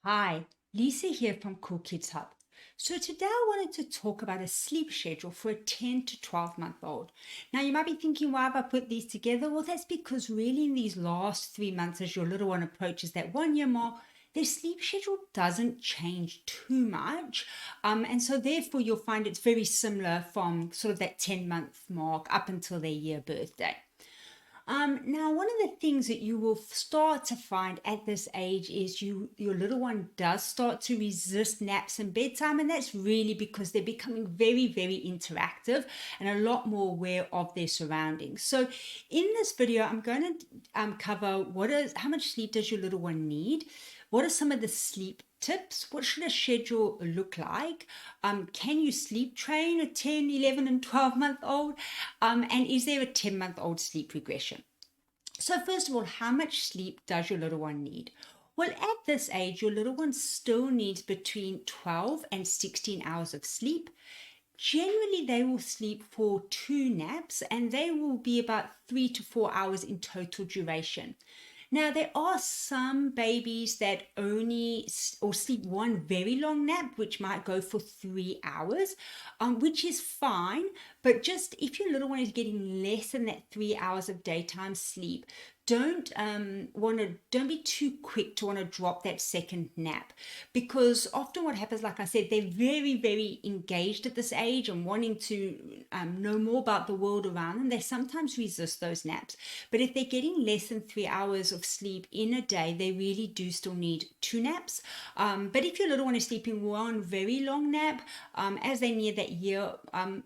Hi, Lisa here from Cool Kids Hub. So today I wanted to talk about a sleep schedule for a 10 to 12-month old. Now you might be thinking, why have I put these together? Well, that's because really in these last 3 months as your little one approaches that 1 year mark, their sleep schedule doesn't change too much. And so therefore you'll find it's very similar from sort of that 10-month mark up until their year birthday. Now, one of the things that you will start to find at this age is your little one does start to resist naps and bedtime, and that's really because they're becoming very, very interactive and a lot more aware of their surroundings. So, in this video, I'm going to cover how much sleep does your little one need? What are some of the sleep tips? What should a schedule look like? Can you sleep train a 10, 11, and 12-month old? And is there a 10-month-old sleep regression? So first of all, how much sleep does your little one need? Well, at this age, your little one still needs between 12 and 16 hours of sleep. Generally, they will sleep for 2 naps and they will be about 3 to 4 hours in total duration. Now, there are some babies that only or sleep one very long nap, which might go for 3 hours, which is fine. But just if your little one is getting less than that 3 hours of daytime sleep, don't be too quick to want to drop that second nap, because often what happens, like I said, they're very, very engaged at this age and wanting to know more about the world around them. They sometimes resist those naps, but if they're getting less than 3 hours of sleep in a day, they really do still need 2 naps. But if your little one is sleeping one very long nap, as they near that year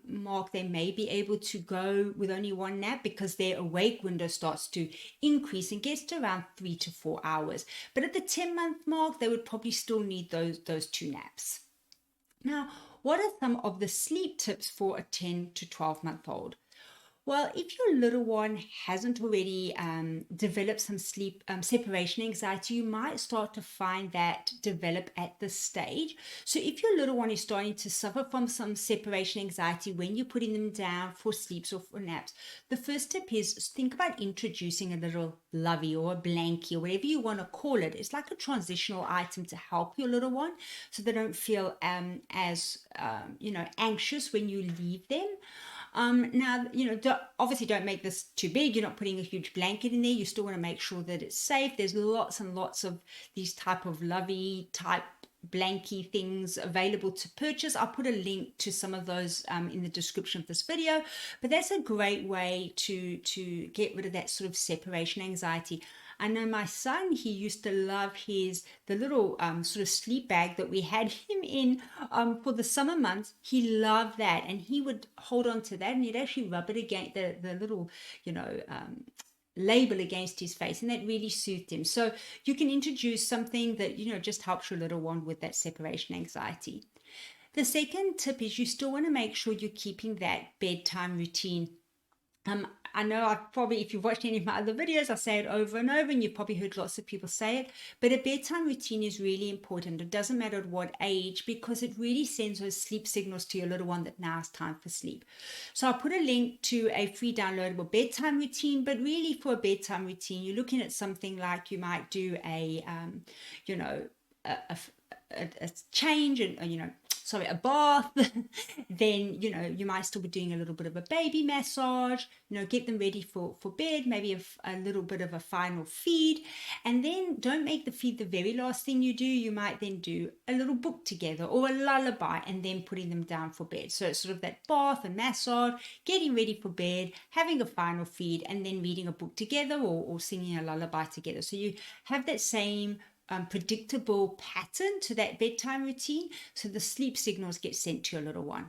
mark, they may be able to go with only 1 nap because their awake window starts to increase and gets to around 3 to 4 hours. But at the 10-month mark, they would probably still need those 2 naps. Now, what are some of the sleep tips for a 10 to 12-month old? Well, if your little one hasn't already developed some sleep separation anxiety, you might start to find that develop at this stage. So if your little one is starting to suffer from some separation anxiety when you're putting them down for sleeps or for naps, the first tip is think about introducing a little lovey or a blankie or whatever you want to call it. It's like a transitional item to help your little one so they don't feel as anxious when you leave them. Now, obviously don't make this too big. You're not putting a huge blanket in there. You still want to make sure that it's safe. There's lots and lots of these type of lovey type blankie things available to purchase. I'll put a link to some of those in the description of this video, but that's a great way to get rid of that sort of separation anxiety. I know my son, he used to love the little sort of sleep bag that we had him in for the summer months. He loved that, and he would hold on to that, and he'd actually rub it against the little, label against his face, and that really soothed him. So you can introduce something that just helps your little one with that separation anxiety. The second tip is you still want to make sure you're keeping that bedtime routine. I know if you've watched any of my other videos, I say it over and over, and you've probably heard lots of people say it, but a bedtime routine is really important. It doesn't matter at what age, because it really sends those sleep signals to your little one that now is time for sleep. So I'll put a link to a free downloadable bedtime routine, but really for a bedtime routine, you're looking at something like you might do a change and a bath. Then you might still be doing a little bit of a baby massage, get them ready for bed, maybe a little bit of a final feed, and then don't make the feed the very last thing you do. You might then do a little book together or a lullaby and then putting them down for bed. So it's sort of that bath and massage, getting ready for bed, having a final feed, and then reading a book together or singing a lullaby together. So you have that same predictable pattern to that bedtime routine, so the sleep signals get sent to your little one.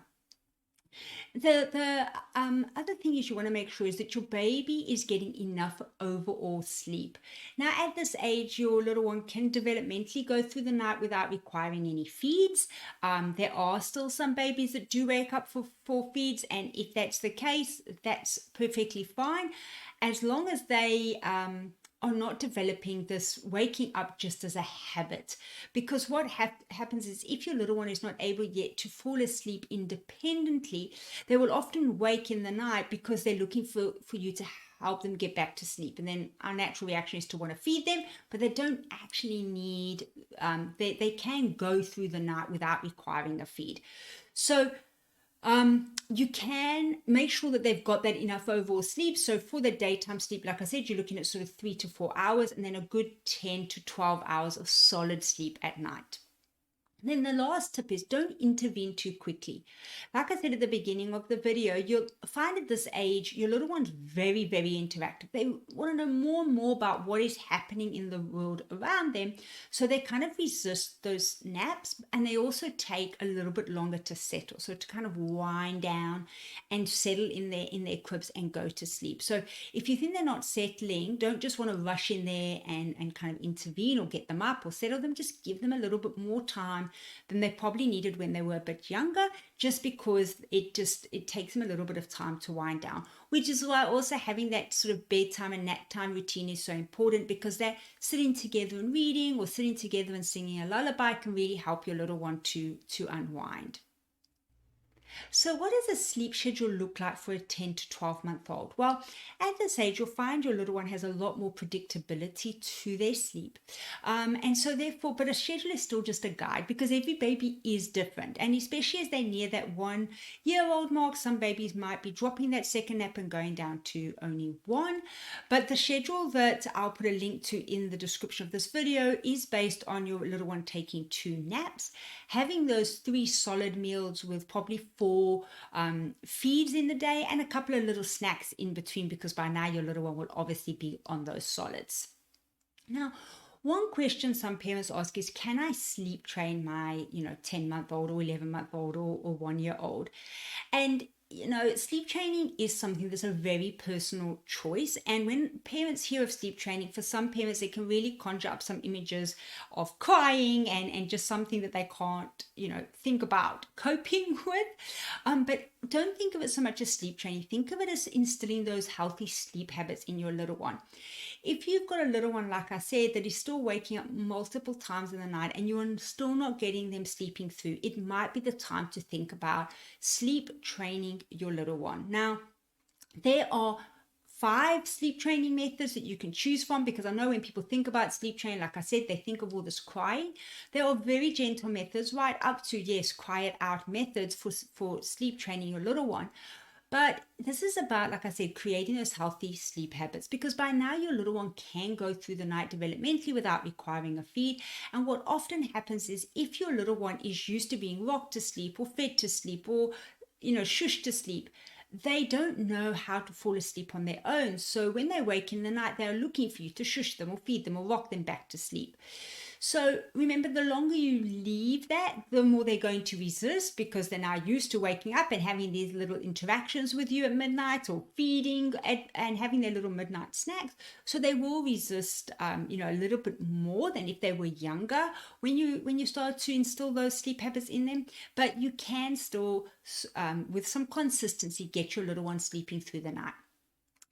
The other thing is you want to make sure is that your baby is getting enough overall sleep. Now, at this age, your little one can developmentally go through the night without requiring any feeds. There are still some babies that do wake up for feeds, and if that's the case, that's perfectly fine, as long as they are not developing this waking up just as a habit. Because what happens is if your little one is not able yet to fall asleep independently, they will often wake in the night because they're looking for you to help them get back to sleep. And then our natural reaction is to want to feed them, but they don't actually need, they can go through the night without requiring a feed. So you can make sure that they've got that enough overall sleep. So for the daytime sleep, like I said, you're looking at sort of 3 to 4 hours, and then a good 10 to 12 hours of solid sleep at night. Then the last tip is don't intervene too quickly. Like I said at the beginning of the video, you'll find at this age, your little one's very, very interactive. They want to know more and more about what is happening in the world around them. So they kind of resist those naps, and they also take a little bit longer to settle. So to kind of wind down and settle in their cribs and go to sleep. So if you think they're not settling, don't just want to rush in there and kind of intervene or get them up or settle them. Just give them a little bit more time than they probably needed when they were a bit younger, just because it takes them a little bit of time to wind down, which is why also having that sort of bedtime and nap time routine is so important, because they're sitting together and reading or sitting together and singing a lullaby can really help your little one to unwind. So what does a sleep schedule look like for a 10 to 12-month-old? Well, at this age, you'll find your little one has a lot more predictability to their sleep. And so therefore, but a schedule is still just a guide, because every baby is different. And especially as they near that 1-year-old mark, some babies might be dropping that second nap and going down to only one. But the schedule that I'll put a link to in the description of this video is based on your little one taking 2 naps, having those 3 solid meals with probably 4 feeds in the day and a couple of little snacks in between, because by now your little one will obviously be on those solids. Now, one question some parents ask is, can I sleep train my 10-month-old or 11-month-old or 1-year-old? And sleep training is something that's a very personal choice. And when parents hear of sleep training, for some parents, they can really conjure up some images of crying and just something that they can't, think about coping with. But don't think of it so much as sleep training. Think of it as instilling those healthy sleep habits in your little one. If you've got a little one, like I said, that is still waking up multiple times in the night and you're still not getting them sleeping through, it might be the time to think about sleep training your little one. Now, there are 5 sleep training methods that you can choose from, because I know when people think about sleep training, like I said, they think of all this crying. There are very gentle methods, right up to, yes, quiet out methods for sleep training your little one. But this is about, like I said, creating those healthy sleep habits, because by now your little one can go through the night developmentally without requiring a feed. And what often happens is, if your little one is used to being rocked to sleep or fed to sleep or, shushed to sleep, they don't know how to fall asleep on their own. So when they wake in the night, they're looking for you to shush them or feed them or rock them back to sleep. So remember, the longer you leave that, the more they're going to resist, because they're now used to waking up and having these little interactions with you at midnight, or feeding and having their little midnight snacks. So they will resist, a little bit more than if they were younger when you start to instill those sleep habits in them. But you can still, with some consistency, get your little one sleeping through the night.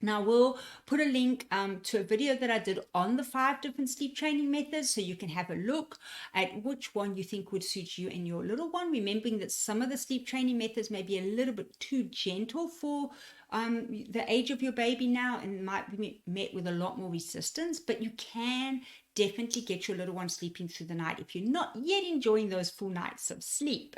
Now, we'll put a link to a video that I did on the 5 different sleep training methods, so you can have a look at which one you think would suit you and your little one, remembering that some of the sleep training methods may be a little bit too gentle for the age of your baby now, and might be met with a lot more resistance. But you can definitely get your little one sleeping through the night if you're not yet enjoying those full nights of sleep.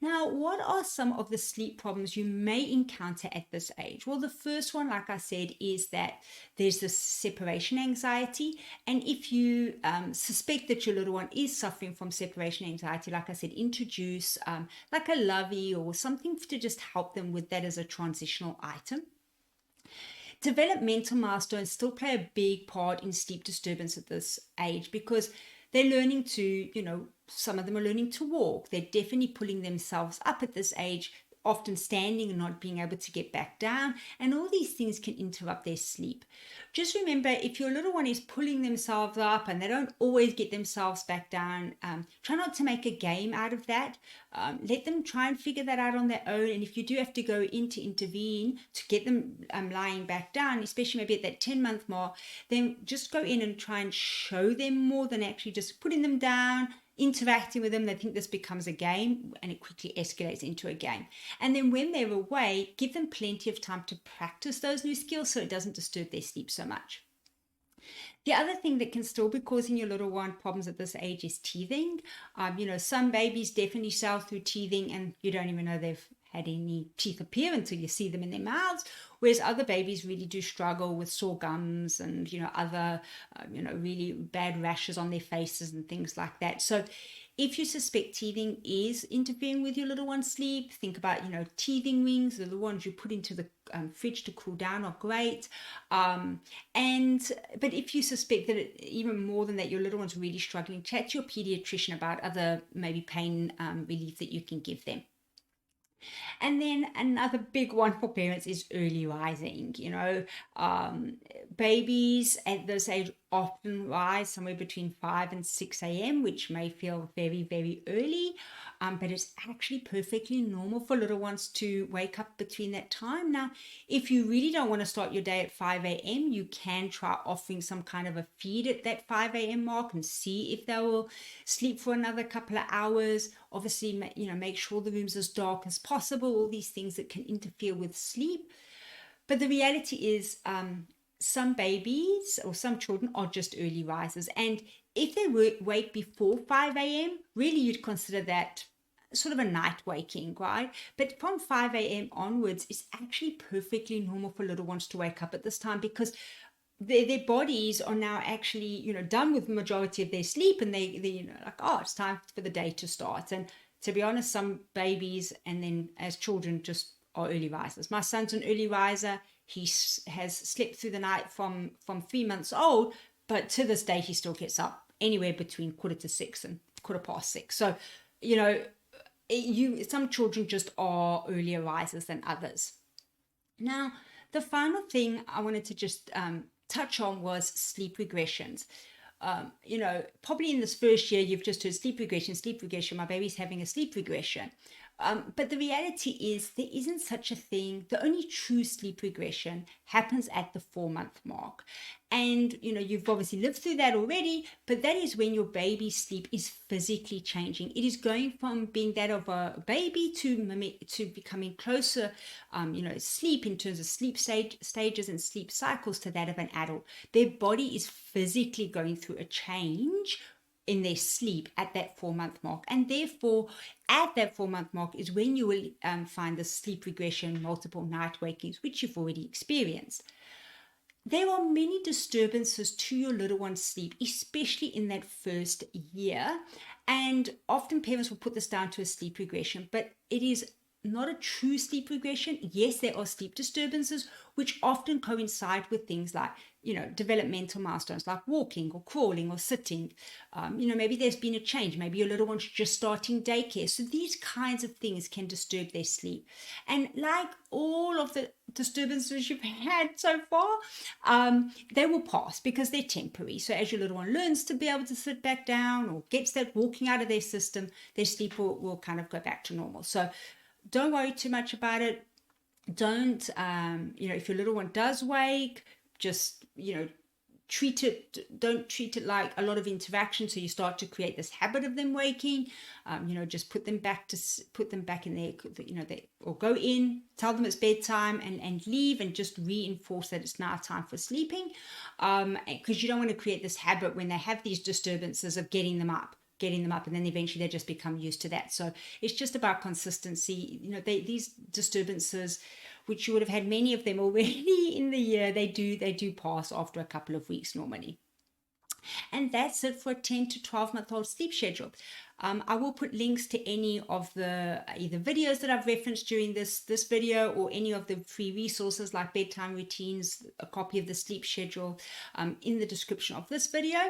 Now, what are some of the sleep problems you may encounter at this age? Well, the first one, like I said, is that there's this separation anxiety. And if you suspect that your little one is suffering from separation anxiety, like I said, introduce like a lovey or something to just help them with that as a transitional item. Developmental milestones still play a big part in sleep disturbance at this age, because they're learning to, some of them are learning to walk. They're definitely pulling themselves up at this age, often standing and not being able to get back down. And all these things can interrupt their sleep. Just remember, if your little one is pulling themselves up and they don't always get themselves back down, try not to make a game out of that. Let them try and figure that out on their own. And if you do have to go in to intervene to get them lying back down, especially maybe at that 10-month mark, then just go in and try and show them more than actually just putting them down, interacting with them, they think this becomes a game, and it quickly escalates into a game. And then when they're away, give them plenty of time to practice those new skills so it doesn't disturb their sleep so much. The other thing that can still be causing your little one problems at this age is teething. Some babies definitely sail through teething and you don't even know they've had any teeth appear until you see them in their mouths, whereas other babies really do struggle with sore gums and other really bad rashes on their faces and things like that. So if you suspect teething is interfering with your little one's sleep, think about teething rings. The ones you put into the fridge to cool down are great. But if you suspect that even more than that your little one's really struggling, chat to your pediatrician about other maybe pain relief that you can give them. And then another big one for parents is early rising. Babies at this age often rise somewhere between 5 and 6 a.m., which may feel very, very early, but it's actually perfectly normal for little ones to wake up between that time. Now, if you really don't want to start your day at 5 a.m., you can try offering some kind of a feed at that 5 a.m. mark and see if they will sleep for another couple of hours. Obviously, make sure the room's as dark as possible, all these things that can interfere with sleep. But the reality is some babies or some children are just early risers. And if they wake before 5 a.m., really you'd consider that sort of a night waking, right? But from 5 a.m. onwards, it's actually perfectly normal for little ones to wake up at this time because their bodies are now actually, done with the majority of their sleep, and they it's time for the day to start. And to be honest, some babies and then as children just are early risers. My son's an early riser. He has slept through the night from 3 months old, but to this day he still gets up anywhere between 5:45 and 6:15. So, some children just are earlier risers than others. Now, the final thing I wanted to just touch on was sleep regressions. Probably in this first year, you've just heard sleep regression, my baby's having a sleep regression. But the reality is there isn't such a thing. The only true sleep regression happens at the 4-month mark. And, you've obviously lived through that already, but that is when your baby's sleep is physically changing. It is going from being that of a baby to becoming closer, sleep in terms of sleep stages and sleep cycles to that of an adult. Their body is physically going through a change in their sleep at that 4-month mark. And therefore, at that 4-month mark is when you will find the sleep regression, multiple night wakings, which you've already experienced. There are many disturbances to your little one's sleep, especially in that first year. And often parents will put this down to a sleep regression, but it is not a true sleep regression. Yes, there are sleep disturbances, which often coincide with things like, developmental milestones like walking or crawling or sitting. Maybe there's been a change. Maybe your little one's just starting daycare. So these kinds of things can disturb their sleep. And like all of the disturbances you've had so far, they will pass because they're temporary. So as your little one learns to be able to sit back down or gets that walking out of their system, their sleep will kind of go back to normal. So don't worry too much about it. Don't, if your little one does wake, just, don't treat it like a lot of interaction. So you start to create this habit of them waking, just put them back in there, or go in, tell them it's bedtime and leave, and just reinforce that it's now time for sleeping. Because you don't want to create this habit when they have these disturbances of getting them up, and then eventually they just become used to that. So it's just about consistency. These disturbances, which you would have had many of them already in the year, they do pass after a couple of weeks normally. And that's it for a 10 to 12-month-old sleep schedule. I will put links to any of the either videos that I've referenced during this video, or any of the free resources like bedtime routines, a copy of the sleep schedule, in the description of this video.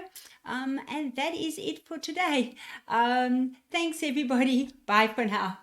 And that is it for today. Thanks everybody. Bye for now.